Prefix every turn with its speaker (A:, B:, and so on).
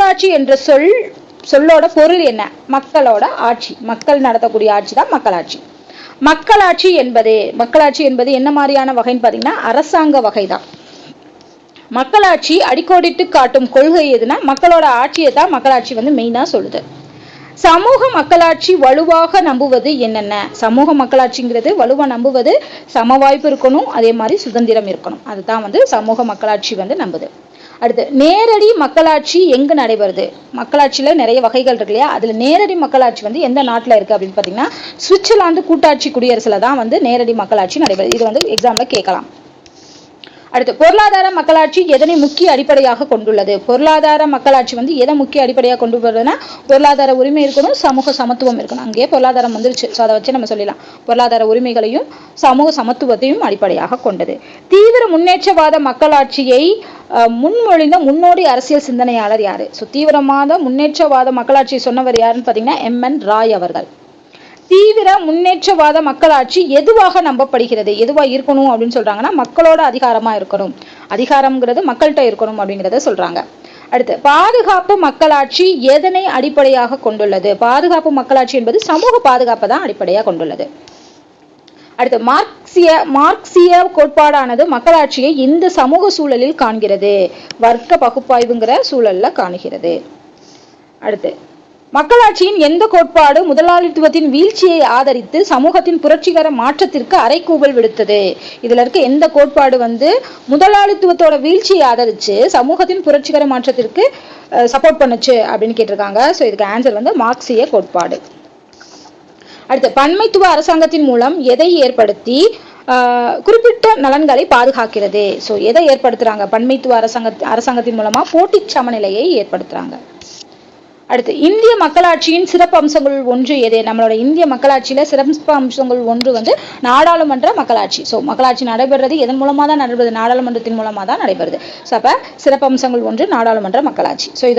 A: மக்களாட்சி என்ற சொல்லோட பொருள் என்ன? மக்களோட ஆட்சி, மக்கள் நடத்தக்கூடிய ஆட்சி தான் மக்களாட்சி. மக்களாட்சி என்பது என்ன மாதிரியான வகைன்னு பாத்தீங்கன்னா அரசாங்க வகைதான். மக்களாட்சி அடிக்கோடிட்டு காட்டும் கொள்கை எதுனா மக்களோட ஆட்சியை தான் மக்களாட்சி மெயினா சொல்லுது. சமூக மக்களாட்சி வலுவாக நம்புவது என்னென்ன? சமூக மக்களாட்சிங்கிறது வலுவா நம்புவது சம வாய்ப்பு இருக்கணும், அதே மாதிரி சுதந்திரம் இருக்கணும். அதுதான் சமூக மக்களாட்சி நம்புது. அடுத்து, நேரடி மக்களாட்சி எங்கு நடைபெறுது? மக்களாட்சியில நிறைய வகைகள் இருக்கு இல்லையா, அதுல நேரடி மக்களாட்சி எந்த நாட்டுல இருக்கு அப்படின்னு பாத்தீங்கன்னா சுவிட்சர்லாந்து கூட்டாட்சி குடியரசுல தான் நேரடி மக்களாட்சி நடைபெறுது. இது எக்ஸாம்ல கேட்கலாம். அடுத்து, பொருளாதார மக்களாட்சி எதனை முக்கிய அடிப்படையாக கொண்டுள்ளது? பொருளாதார மக்களாட்சி எதை முக்கிய அடிப்படையாக கொண்டு வருதுன்னா பொருளாதார உரிமை இருக்கணும், சமூக சமத்துவம் இருக்கணும். அங்கேயே பொருளாதாரம் வந்துருச்சு. அதை வச்சு நம்ம சொல்லலாம் பொருளாதார உரிமைகளையும் சமூக சமத்துவத்தையும் அடிப்படையாக கொண்டது. தீவிர முன்னேற்றவாத மக்களாட்சியை முன்மொழிந்த முன்னோடி அரசியல் சிந்தனையாளர் யாரு? தீவிரவாத முன்னேற்றவாத மக்களாட்சியை சொன்னவர் யாருன்னு பாத்தீங்கன்னா MN ராய் அவர்கள். தீவிர முன்னேற்றவாத மக்களாட்சி எதுவாக நம்பப்படுகிறது? எதுவா இருக்கணும் அப்படின்னு சொல்றாங்கன்னா மக்களோட அதிகாரமா இருக்கணும், அதிகாரம்ங்கிறது மக்கள்கிட்ட இருக்கணும் அப்படிங்கிறத சொல்றாங்க. அடுத்து, பாதுகாப்பு மக்களாட்சி எதனை அடிப்படையாக கொண்டுள்ளது? பாதுகாப்பு மக்களாட்சி என்பது சமூக பாதுகாப்பை தான் அடிப்படையாக கொண்டுள்ளது. அடுத்து, மார்க்சிய கோட்பாடானது மக்களாட்சியை இந்த சமூக சூழலில் காண்கிறது, வர்க்க பகுப்பாய்வுங்கிற சூழல்ல காணுகிறது. அடுத்து, மக்களாட்சியின் எந்த கோட்பாடு முதலாளித்துவத்தின் வீழ்ச்சியை ஆதரித்து சமூகத்தின் புரட்சிகர மாற்றத்திற்கு அறைகூவல் விடுத்தது? இதுல இருக்க எந்த கோட்பாடு முதலாளித்துவத்தோட வீழ்ச்சியை ஆதரிச்சு சமூகத்தின் புரட்சிகர மாற்றத்திற்கு சப்போர்ட் பண்ணுச்சு அப்படின்னு கேட்டிருக்காங்க. சோ இதுக்கு ஆன்சர் மார்க்சிய கோட்பாடு. அடுத்து, பன்மைத்துவ அரசாங்கத்தின் மூலம் எதை ஏற்படுத்தி குறிப்பிட்ட நலன்களை பாதுகாக்கிறது? சோ எதை ஏற்படுத்துறாங்க? பன்மைத்துவ அரசாங்கத்தின் மூலமா போட்டி சமநிலையை ஏற்படுத்துறாங்க. அடுத்து, இந்திய மக்களாட்சியின் சிறப்பு அம்சங்கள் ஒன்று எது? நம்மளோட இந்திய மக்களாட்சியில சிறப்பு அம்சங்கள் ஒன்று நாடாளுமன்ற மக்களாட்சி. சோ மக்களாட்சி நடைபெறுறது எதன் மூலமா தான் நடைபெறுது? நாடாளுமன்றத்தின் மூலமா தான் நடைபெறுது. சோ அப்ப சிறப்பு அம்சங்கள் ஒன்று நாடாளுமன்ற மக்களாட்சி. சோ இதோட